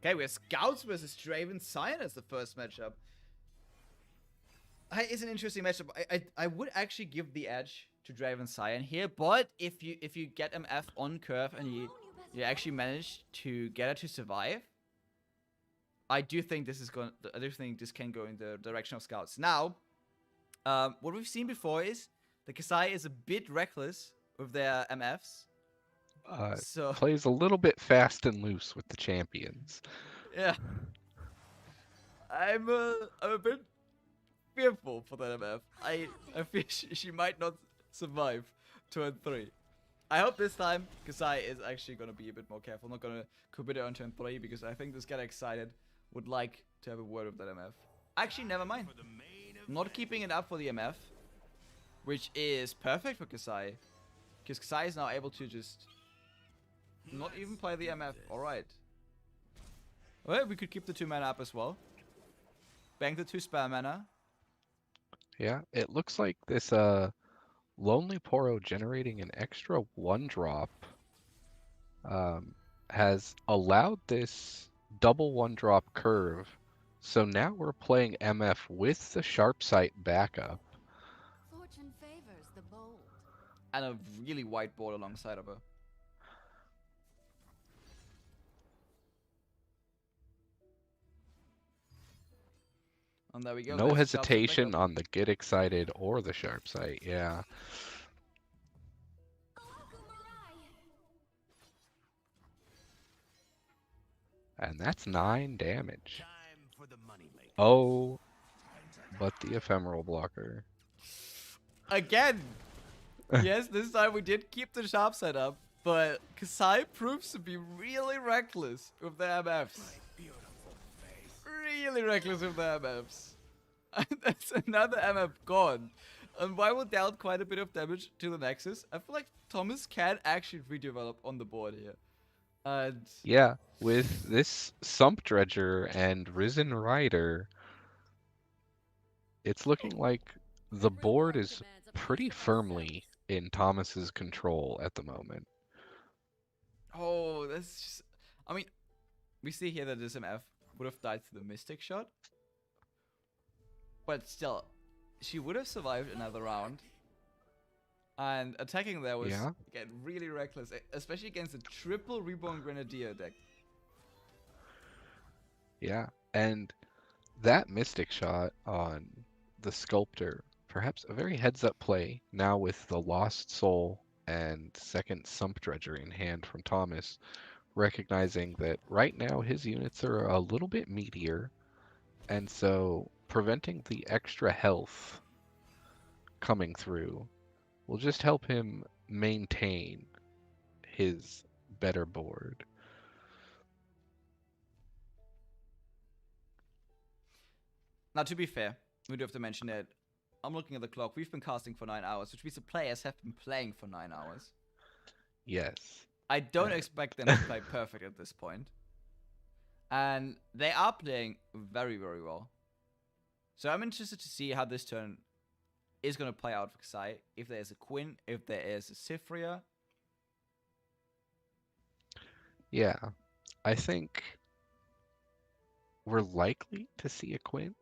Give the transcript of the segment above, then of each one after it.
Okay, we have Scouts versus Draven Scion as the first matchup. It's an interesting matchup. I would actually give the edge to Draven Scion here, but if you get MF on curve and you actually manage to get her to survive, I do think this can go in the direction of Scouts. Now, what we've seen before is the Kasai is a bit reckless with their MFs. So Plays a little bit fast and loose with the champions. yeah, I'm a bit fearful for that MF. I feel she might not survive turn 3. I hope this time Kasai is actually gonna be a bit more careful, not gonna commit it on turn 3, because I think this guy excited would like to have a word with that MF. Actually, never mind. Not keeping it up for the MF, which is perfect for Kasai, because Kasai is now able to just not even play the MF. Alright. Well, we could keep the 2 mana up as well. Bank the 2 spare mana. Yeah, it looks like this Lonely Poro generating an extra 1-drop has allowed this double 1-drop curve. So now we're playing MF with the Sharp Sight backup. Fortune favors the bold. And a really white board alongside of her. And there we go. No hesitation on the Get Excited or the Sharp Sight, yeah. And that's 9 damage. Oh, but the Ephemeral blocker. Again! Yes, this time we did keep the sharp side up, but Kasai proves to be really reckless with the MFs. Really reckless with the MFs. And that's another MF gone. And while we dealt quite a bit of damage to the Nexus, I feel like Thomas can actually redevelop on the board here. And yeah, with this Sump Dredger and Risen Rider, it's looking like the board is pretty firmly in Thomas's control at the moment. oh, that's just... I mean, we see here that this MF would have died to the Mystic Shot. But still, she would have survived another round. And attacking there was, again, really reckless, especially against a triple Reborn Grenadier deck. Yeah, and that Mystic Shot on the Sculptor, perhaps a very heads-up play, now with the Lost Soul and second Sump Dredger in hand from Thomas, recognizing that right now his units are a little bit meatier, and so preventing the extra health coming through will just help him maintain his better board. Now, to be fair, we do have to mention that I'm looking at the clock. We've been casting for 9 hours, which means the players have been playing for 9 hours. Yes. I don't expect them to play perfect at this point. And they are playing very, very well. So I'm interested to see how this turn is going to play out for Kasai. If there is a Quinn, if there is a Cyphria. Yeah, I think we're likely to see a Quinn.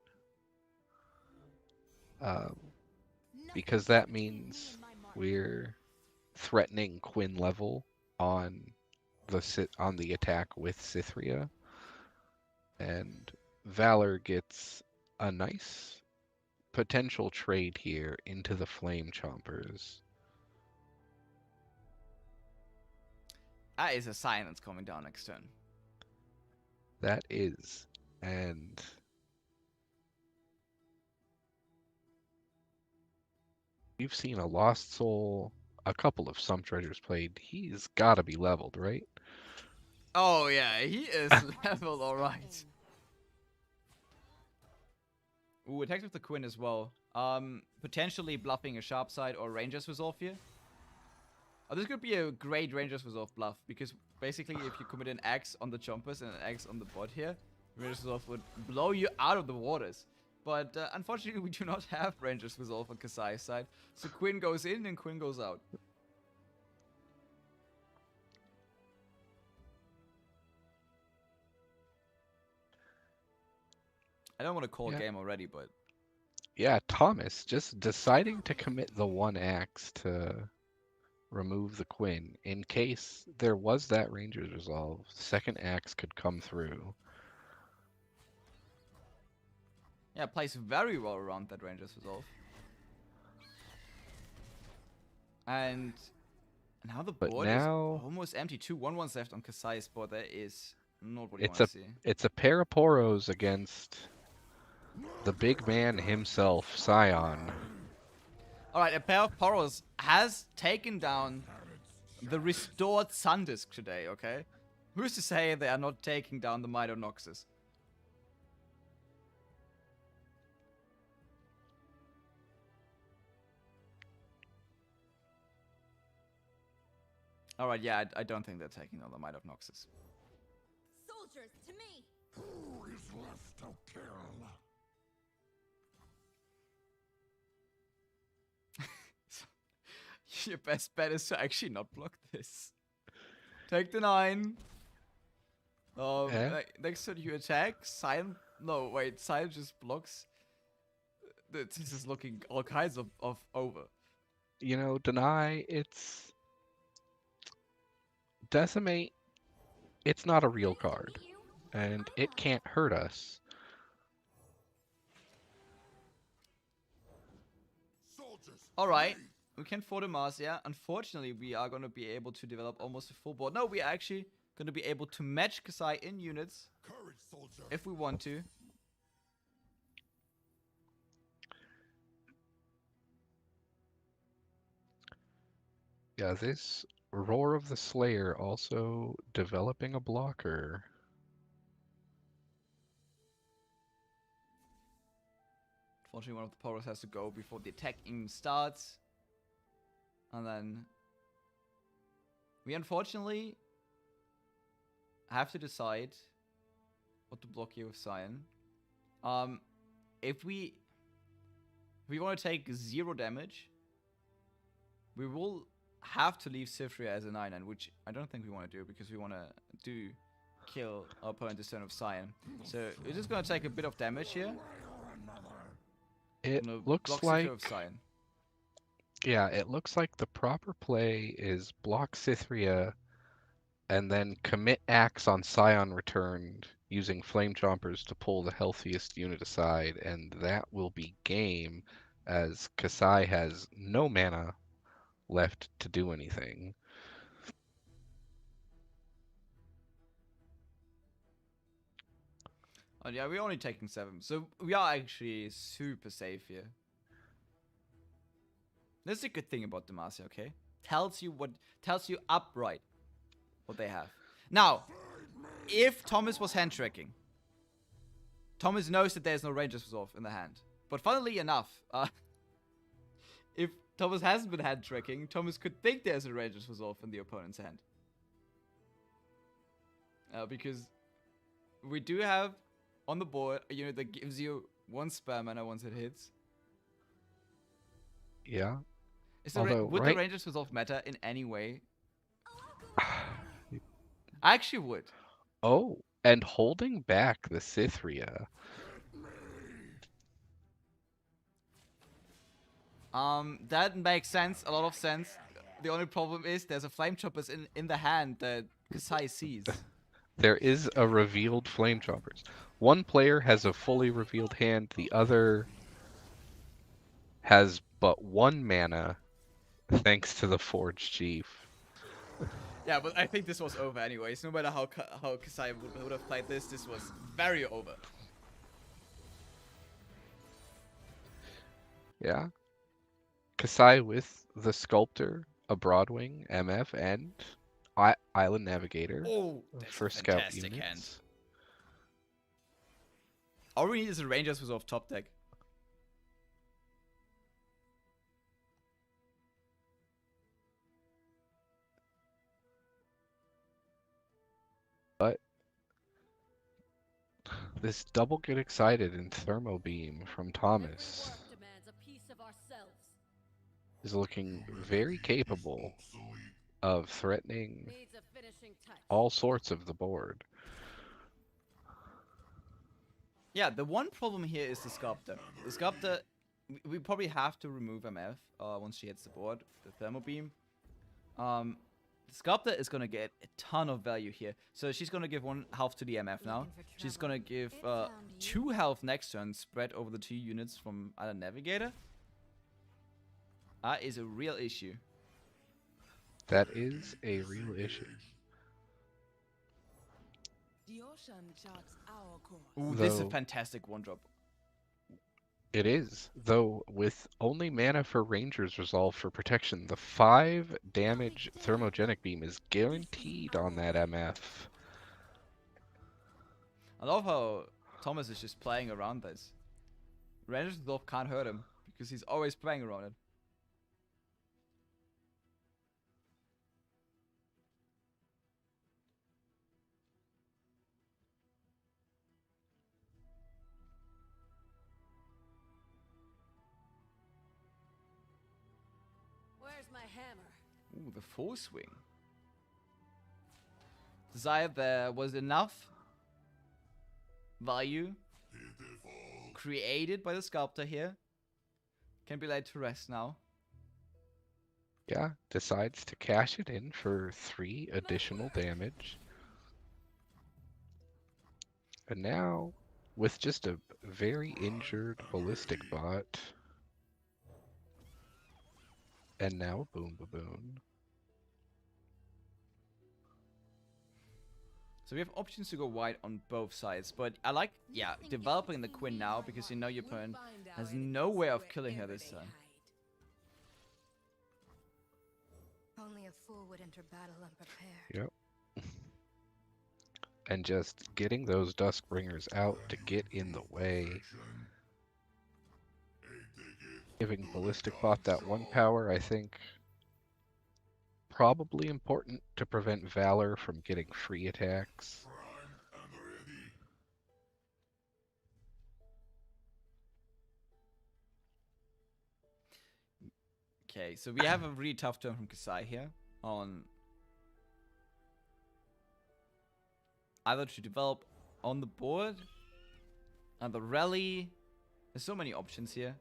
Because that means we're threatening Quinn level on the attack with Cythria, and Valor gets a nice potential trade here into the Flame Chompers. That is a sign that's coming down next turn. That is, and we've seen a Lost Soul, a couple of Sump Dredgers played. He's got to be leveled, right? Oh yeah, he is leveled alright. Ooh, attacks with the Quinn as well. Potentially bluffing a Sharp Side or Ranger's Resolve here. Oh, this could be a great Ranger's Resolve bluff, because basically if you commit an X on the Chompers and an X on the bot here, Ranger's Resolve would blow you out of the waters. But unfortunately we do not have Ranger's Resolve on Kasai's side, so Quinn goes in and Quinn goes out. I don't want to call Yeah. game already, but Yeah, Thomas just deciding to commit the one axe to remove the Quinn in case there was that Ranger's resolve. Second axe could come through. yeah, plays very well around that Ranger's resolve. And now the But board now is almost empty. 2 1-1s left on Kasai's board. That is not what you it's want a to see. it's a pair of Poros against the big man himself, Scion. Alright, a pair of Poros has taken down the restored Sundisk today, okay? Who's to say they are not taking down the Might of Noxus? Alright, yeah, I don't think they're taking down the Might of Noxus. Soldiers, to me! Who is left to kill? Your best bet is to actually not block this. Take the 9. Next turn you attack. Cyan. No, wait. Cyan just blocks. This is looking all kinds of over. You know, deny it's decimate. It's not a real card, and it can't hurt us. Alright. We can for the Mars, yeah. Unfortunately, we are going to be able to develop almost a full board. No, we are actually going to be able to match Kasai in units. Courage, soldier. If we want to. Yeah, this Roar of the Slayer also developing a blocker. Unfortunately, one of the Poros has to go before the attack even starts. And then we unfortunately have to decide what to block here with Cyan. If we want to take 0 damage, we will have to leave Cyphria as a 9-9, which I don't think we want to do because we want to kill our opponent this turn of Cyan. So we're just going to take a bit of damage here. It Gonna looks block like Cyphria with Cyan. Yeah, it looks like the proper play is block Cythria and then commit Axe on Scion returned using Flame Chompers to pull the healthiest unit aside, and that will be game as Kasai has no mana left to do anything. Oh yeah, we're only taking 7, so we are actually super safe here. That's a good thing about Demacia, okay? Tells you upright what they have. Now, if Thomas was hand tracking, Thomas knows that there's no Ranger's Resolve in the hand. But funnily enough, if Thomas hasn't been hand tracking, Thomas could think there's a Ranger's Resolve in the opponent's hand. Because we do have on the board a unit that gives you 1 spare mana once it hits. Yeah. Would the Ranger's Resolve matter in any way? I actually would. Oh, and holding back the Cythria. That makes sense, a lot of sense. The only problem is there's a Flame Choppers in the hand that Kasai sees. There is a revealed Flame Choppers. One player has a fully revealed hand, the other has but 1 mana thanks to the Forge Chief. Yeah, but I think this was over anyways. No matter how Kasai would have played this was very over. Yeah. Kasai with the Sculptor, a Broadwing, MF, and Island Navigator Oh, for scout units. All we need is a Ranger's Resolve top deck. But this double get excited in Thermo Beam from Thomas is looking very capable of threatening all sorts of the board. Yeah, the one problem here is the Sculptor. The Sculptor, we probably have to remove MF once she hits the board, the Thermal Beam. The Sculptor is gonna get a ton of value here. So she's gonna give 1 health to the MF now. She's gonna give 2 health next turn, spread over the 2 units from either Navigator. That is a real issue. That is a real issue. The ocean charts our course. Ooh, this is a Though- fantastic 1-drop. It is, though with only mana for Ranger's Resolve for protection, the 5 damage Thermogenic Beam is guaranteed on that MF. I love how Thomas is just playing around this. Ranger's Resolve can't hurt him because he's always playing around it. Where's my hammer? Ooh, the 4 swing. Desire, there was enough value created by the Sculptor here. Can be laid to rest now. Yeah, decides to cash it in for 3 additional damage. And now, with just a very injured Ballistic Bot, and now Boom Baboon. So we have options to go wide on both sides, but I like, yeah, developing the Quinn now because you know your opponent has no way of killing her this turn. Only a fool would enter battle unprepared. Yep. And just getting those Duskbringers out to get in the way. Giving Ballistic Bot that 1 power, I think, probably important to prevent Valor from getting free attacks. Okay, so we have a really tough turn from Kasai here on either to develop on the board and the rally. There's so many options here,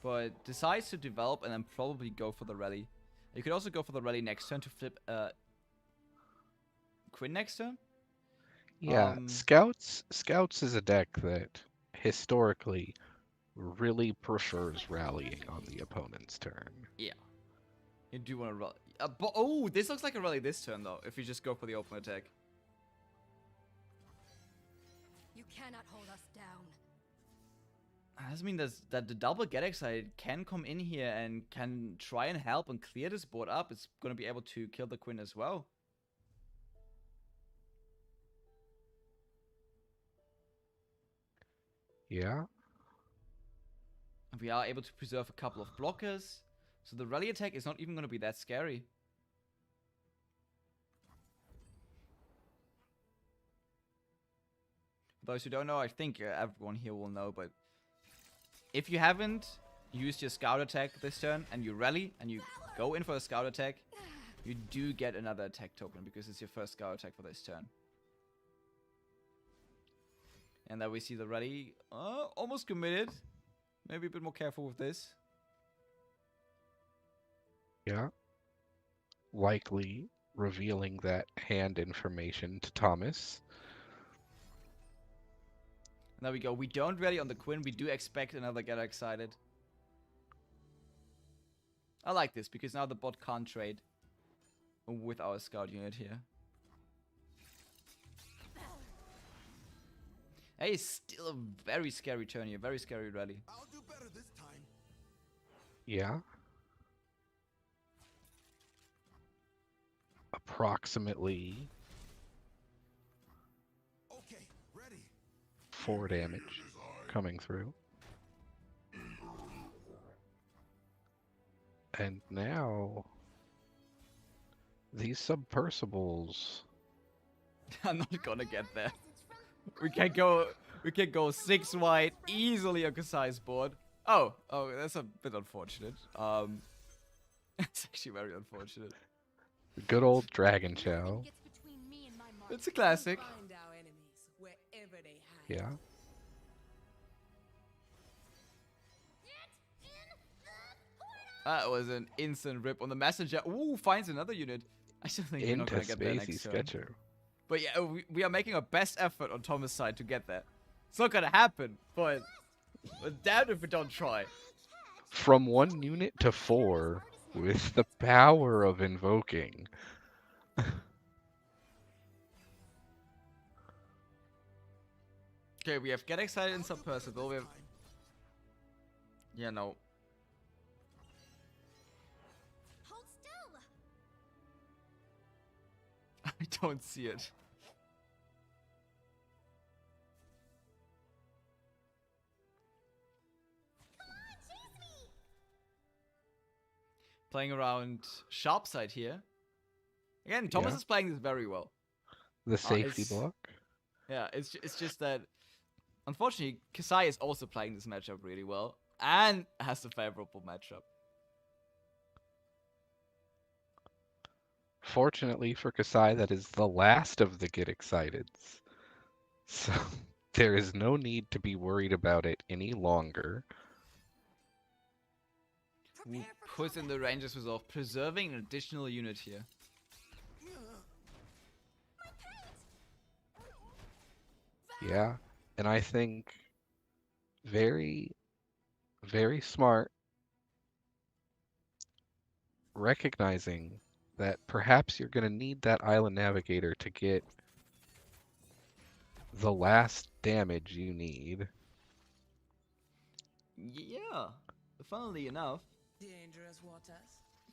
but decides to develop and then probably go for the rally. You could also go for the rally next turn to flip Quinn next turn. Yeah, Scouts is a deck that historically really prefers rallying on the opponent's turn. Yeah, you do want to rally. But oh, this looks like a rally this turn though. If you just go for the open attack. You cannot hold us down. Doesn't mean that the double get excited can come in here and can try and help and clear this board up. It's going to be able to kill the Quinn as well. Yeah, And we are able to preserve a couple of blockers. So the rally attack is not even going to be that scary. For those who don't know, I think everyone here will know, but if you haven't used your scout attack this turn and you rally and you go in for a scout attack, you do get another attack token because it's your first scout attack for this turn. And then we see the rally almost committed. Maybe a bit more careful with this. yeah. Likely revealing that hand information to Thomas. And there we go. We don't rally on the Quinn. We do expect another get excited. I like this because now the bot can't trade with our scout unit here. Hey, it's still a very scary turn here. Very scary rally. I'll do better this time. Yeah. Approximately Okay, ready. 4 damage coming through. And now these submersibles. I'm not gonna get there. We can go 6 wide easily on Kasai's board. Oh, that's a bit unfortunate. It's actually very unfortunate. Good old Dragon Chow. Gets between me and my mark. It's a classic. Find our enemies wherever they hide. Yeah. That was an instant rip on the messenger. Ooh, finds another unit. I still think we're not Into gonna get there Spacey next turn. Sketcher. But yeah, we are making our best effort on Thomas' side to get there. It's not gonna happen, but damn if we don't try. From 1 unit to 4 with the power of invoking. Okay, we have Get Excited and Submersible. We have... Yeah, no. Hold still. I don't see it. Come on, chase me. Playing around sharp side here. Again, Thomas Yeah. is playing this very well. The safety it's- block. Yeah, it's just that, unfortunately, Kasai is also playing this matchup really well and has a favorable matchup. Fortunately for Kasai, that is the last of the Get Exciteds. So there is no need to be worried about it any longer. Who puts in the Rangers Resolve, preserving an additional unit here. Yeah, and I think very, very smart, recognizing that perhaps you're going to need that Island Navigator to get the last damage you need. Yeah, funnily enough, Dangerous waters.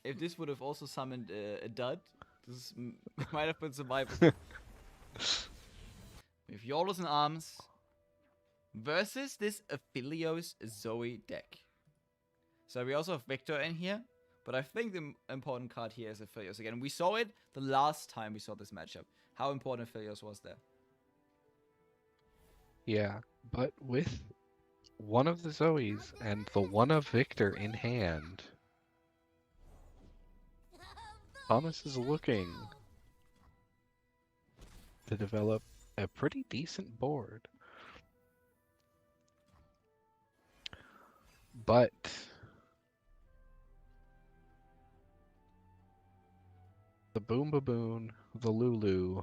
if this would have also summoned a dud, this might have been survivable. With Yordles and Arms versus this Aphelios Zoe deck. So we also have Victor in here, but I think the important card here is Aphelios again. We saw it the last time we saw this matchup. How important Aphelios was there. Yeah, but with one of the Zoes and the one of Victor in hand, Thomas is looking to develop a pretty decent board. But the Boom Baboon, the Lulu,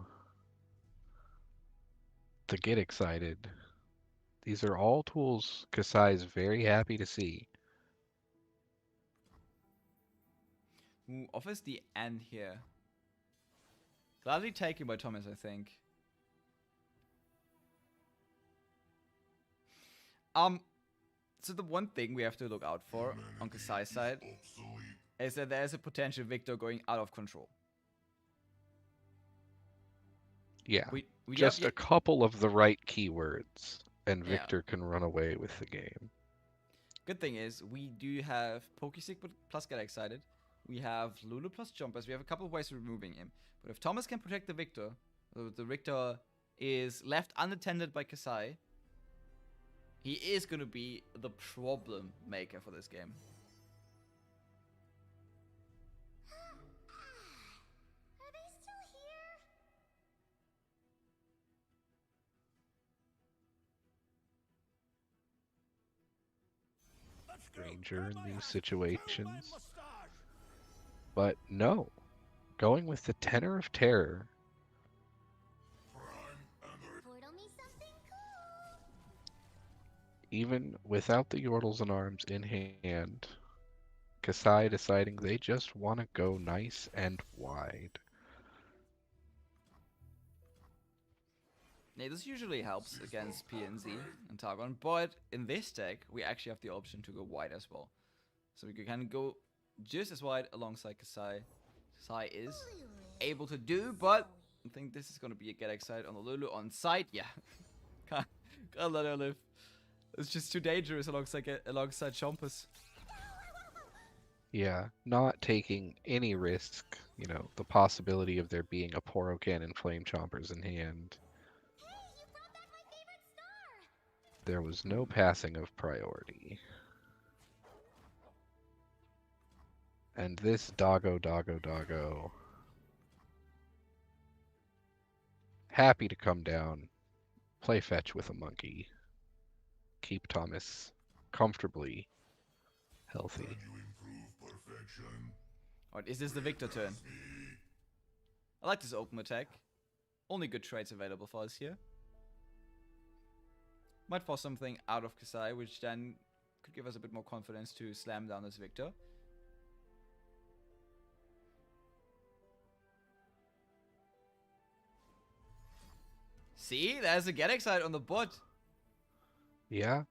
the Get Excited, these are all tools Kasai is very happy to see. Who offers the end here. Gladly taken by Thomas, I think. So the one thing we have to look out for on Kasai's side is that there's a potential Victor going out of control. Yeah, We just have, a couple of the right keywords, and Yeah. Victor can run away with the game. Good thing is, we do have Pokesick plus Get Excited. We have Lulu plus Jumpers. We have a couple of ways of removing him. But if Thomas can protect the Victor, the Victor is left unattended by Kasai, he is going to be the problem maker for this game. Are they still here? Ranger in these situations. But no, going with the Tenor of Terror, Portal me something cool. even without the Yordles and Arms in hand, Kasai deciding they just want to go nice and wide. Yeah, this usually helps against PNZ and Targon, but in this deck, we actually have the option to go wide as well. So we can go just as wide alongside Kasai. Kasai is able to do, but I think this is going to be a Get Excited on the Lulu on site. Yeah, can't let her live. It's just too dangerous alongside Chompers. Yeah, not taking any risk, you know, the possibility of there being a Poro Cannon Flame Chompers in hand. Hey, you brought back my favorite star. There was no passing of priority. And this Doggo. Happy to come down, play fetch with a monkey, keep Thomas comfortably healthy. Alright, is this the Victor turn? I like this open attack. Only good traits available for us here. Might force something out of Kasai, which then could give us a bit more confidence to slam down this Victor. See, there's a Get Excited on the board. Yeah.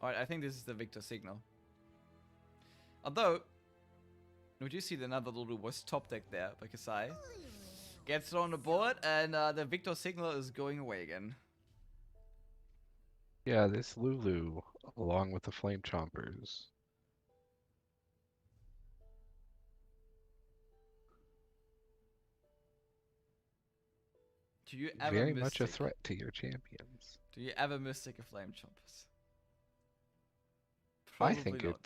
Alright, I think this is the Victor signal. Although, would you see that another Lulu was top deck there by Kasai? Gets thrown on the board, and the Victor signal is going away again. Yeah, this Lulu, along with the Flame Chompers. Do you ever Very much a Mystic? threat to your champions. Do you ever Mystic a Flame Chompers? I Probably think not.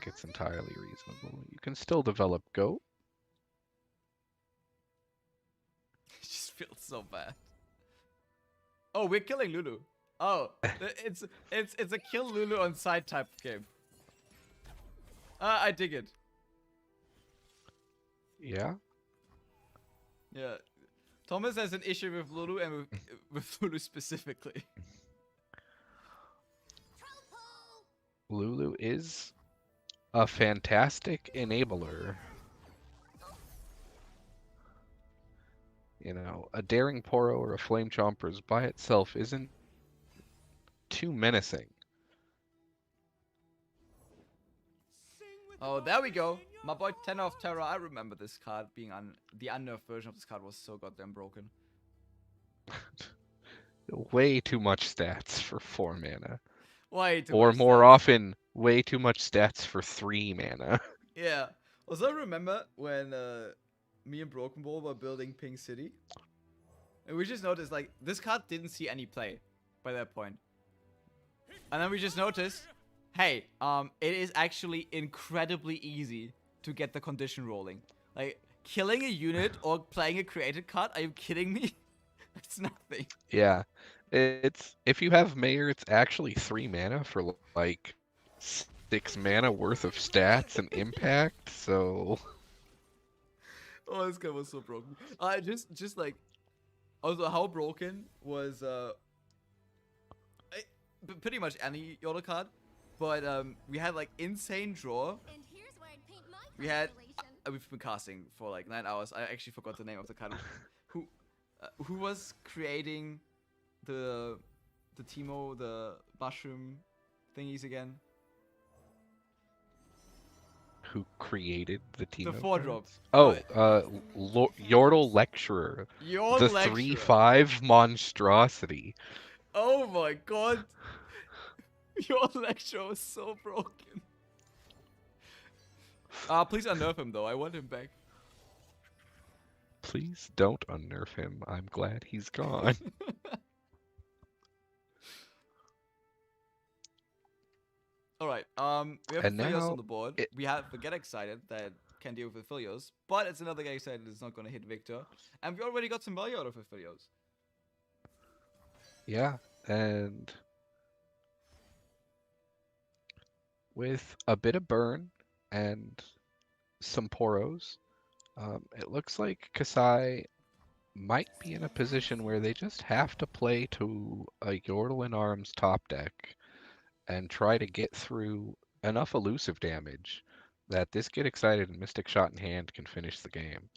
it's entirely reasonable. You can still develop Goat. It just feels so bad. Oh, we're killing Lulu. Oh, it's a kill Lulu on side type game. I dig it. Yeah. Yeah. Thomas has an issue with Lulu and with Lulu specifically. Lulu is a fantastic enabler. You know, a Daring Poro or a Flame Chompers by itself isn't too menacing. Oh, there we go. My boy Tenor of Terror. I remember this card being on the unnerved version of this card was so goddamn broken. Way too much stats for 4 mana. Way too Or much more stats. often, way too much stats for 3 mana. Yeah. Also, I remember when me and Broken Ball were building Pink City, and we just noticed like this card didn't see any play by that point, and then we just noticed, hey, it is actually incredibly easy to get the condition rolling. Like killing a unit or playing a created card. Are you kidding me? That's nothing. Yeah. It's if you have Mayor, it's actually 3 mana for like 6 mana worth of stats and impact, so Oh, this guy was so broken. Just like, also how broken was pretty much any Yoda card, but we had like insane draw. And here's where I'd paint my We had constellation. we've been casting for like 9 hours. I actually forgot the name of the card. Who was creating the Teemo, the mushroom thingies again? who created the team? The 4-drop. Oh, Yordle Lecturer. Your The lecturer. 3/5 monstrosity. Oh my god. Your lecturer was so broken. Please unnerve him though. I want him back. Please don't unnerf him. I'm glad he's gone. Alright, we have And Filios now on the board. We have the Get Excited that can deal with Filios, but it's another Get Excited that's not going to hit Victor. And we already got some value out of Filios. Yeah, and with a bit of burn and some poros, it looks like Kasai might be in a position where they just have to play to a Yordle in Arms top deck and try to get through enough elusive damage that this Get Excited and Mystic Shot in hand can finish the game.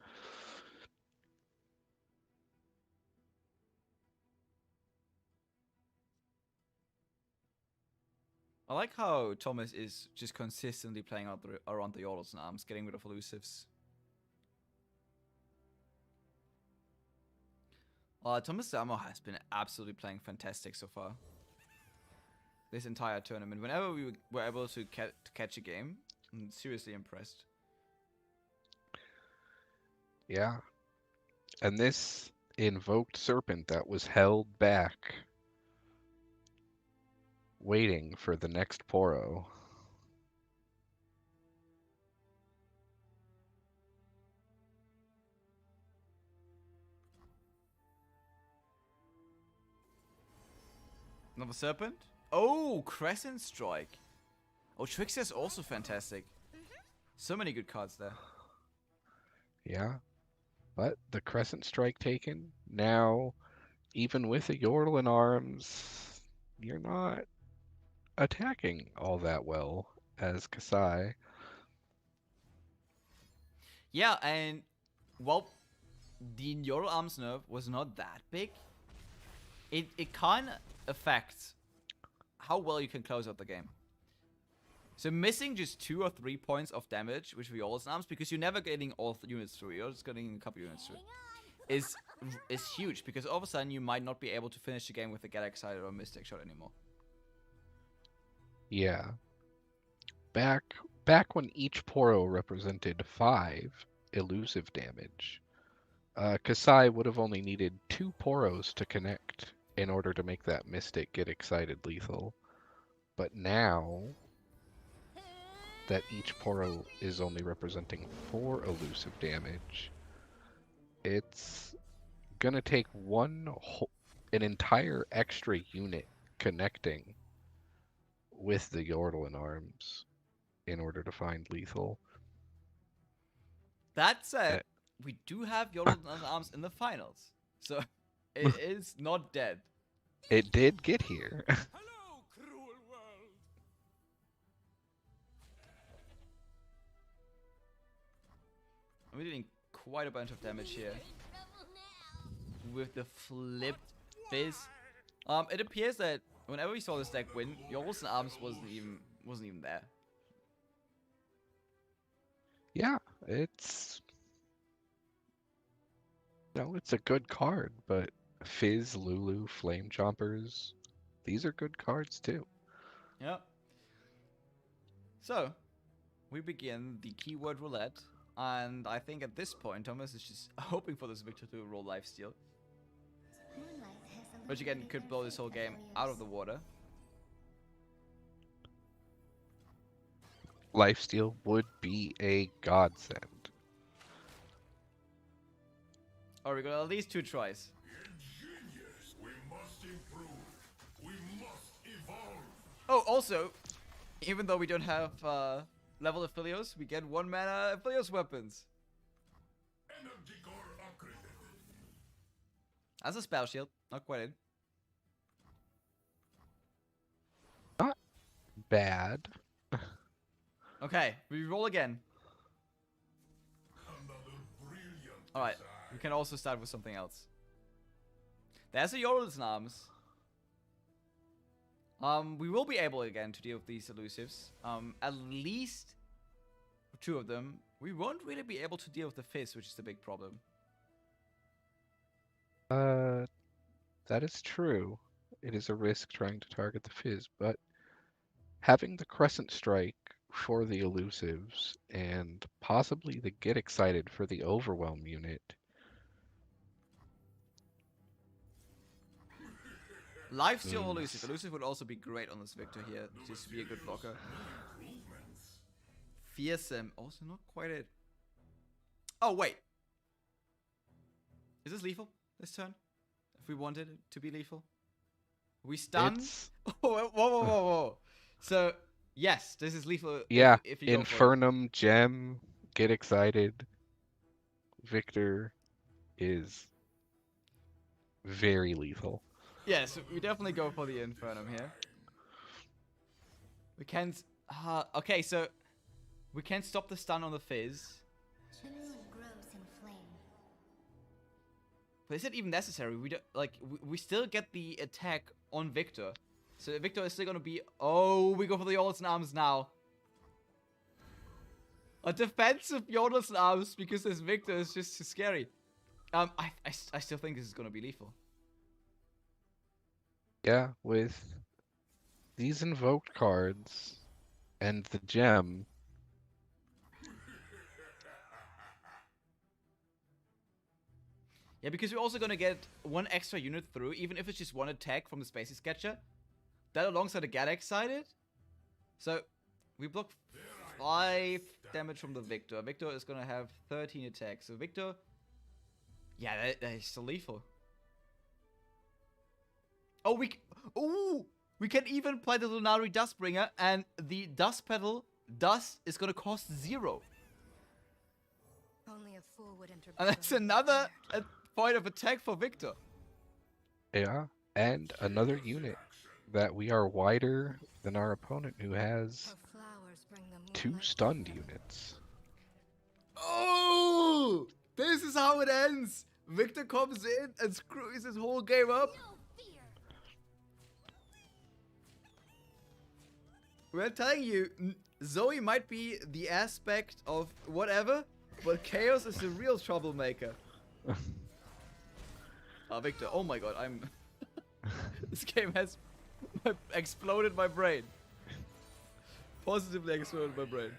I like how Thomas is just consistently playing out around the Yordles in Arms, getting rid of elusives. TomasZamo has been absolutely playing fantastic so far. This entire tournament. Whenever we were able to catch a game, I'm seriously impressed. Yeah. And this invoked serpent that was held back, waiting for the next Poro. Another serpent. Oh, Crescent Strike. Oh, Trickster's also fantastic. So many good cards there. Yeah. But the Crescent Strike taken, now, even with a Yordle in arms, you're not attacking all that well as Kasai. Yeah, and well, the Yordle Arms nerf was not that big. It kind of affects how well you can close out the game. So missing just 2 or 3 points of damage with Yordle's Arms, because you're never getting all units through, you're just getting a couple units through, is huge, because all of a sudden you might not be able to finish the game with a Get Excited or Mystic Shot anymore. Yeah. Back when each Poro represented 5 elusive damage, Kasai would have only needed 2 Poros to connect in order to make that Mystic Get Excited lethal. But now that each Poro is only representing 4 elusive damage, it's gonna take an entire extra unit connecting with the Yordle in arms in order to find lethal. That said, we do have Yordle Arms in the finals, so it is not dead. It did get here. Hello, cruel world. We're doing quite a bunch of damage here with the flipped Fizz. It appears that whenever we saw this deck win, Yordle's Arms wasn't even there. Yeah, it's it's a good card, but Fizz, Lulu, Flame Chompers, these are good cards too. Yep. So, we begin the keyword roulette, and I think at this point, Thomas is just hoping for this victor to roll lifesteal, which again could blow this whole game out of the water. Lifesteal would be a godsend. Or we got at least 2 tries. Ingenious. We must improve. We must evolve. Oh, also, even though we don't have level Aphelios, we get 1 mana Aphelios weapons. Energy core upgraded. As a spell shield, not quite in. Not bad. Okay, we roll again. Another brilliant Alright, we can also start with something else. There's a Yordle's Arms. We will be able again to deal with these elusives. At least 2 of them. We won't really be able to deal with the Fizz, which is the big problem. That is true. It is a risk trying to target the Fizz, but having the Crescent Strike for the elusives and possibly the Get Excited for the Overwhelm unit. Lifesteal elusive. Elusive would also be great on this Victor here, just to be a good blocker. Fearsome. Also not quite it. Oh, wait. Is this lethal this turn? If we wanted it to be lethal? We stun? It's- Whoa, whoa, whoa. So, yes, this is lethal. Yeah, if you go for it. Infernum, Gem, Get Excited. Victor is very lethal. Yes, we definitely go for the Infernum here. We can't... okay, so... We can't stop the stun on the Fizz. The moon grows in flame. But is it even necessary? We don't... Like, we still get the attack on Victor. So Victor is still gonna be... Oh, we go for the Yordle's Arms now. A defensive Yordle's Arms because this Victor is just too scary. I still think this is gonna be lethal. Yeah, with these invoked cards and the gem, Yeah, because we're also gonna get 1 extra unit through, even if it's just 1 attack from the Spacey Sketcher. That alongside the Get Excited. So, we block 5 damage from the Victor. Victor is gonna have 13 attacks. So Victor... Yeah, that is still lethal. Oh, Ooh! We can even play the Lunari Dustbringer, and the Dust Petal dust is gonna cost 0. Only a fool would enter And that's battle another unprepared. point of attack for Victor. Yeah, and another unit that we are wider than our opponent, who has Her flowers bring the 2 moonlight stunned together. units. Oh! This is how it ends. Victor comes in and screws his whole game up. We're telling you, Zoe might be the aspect of whatever, but Chaos is the real troublemaker. Victor, oh my god, I'm... This game has exploded my brain. Positively exploded my brain.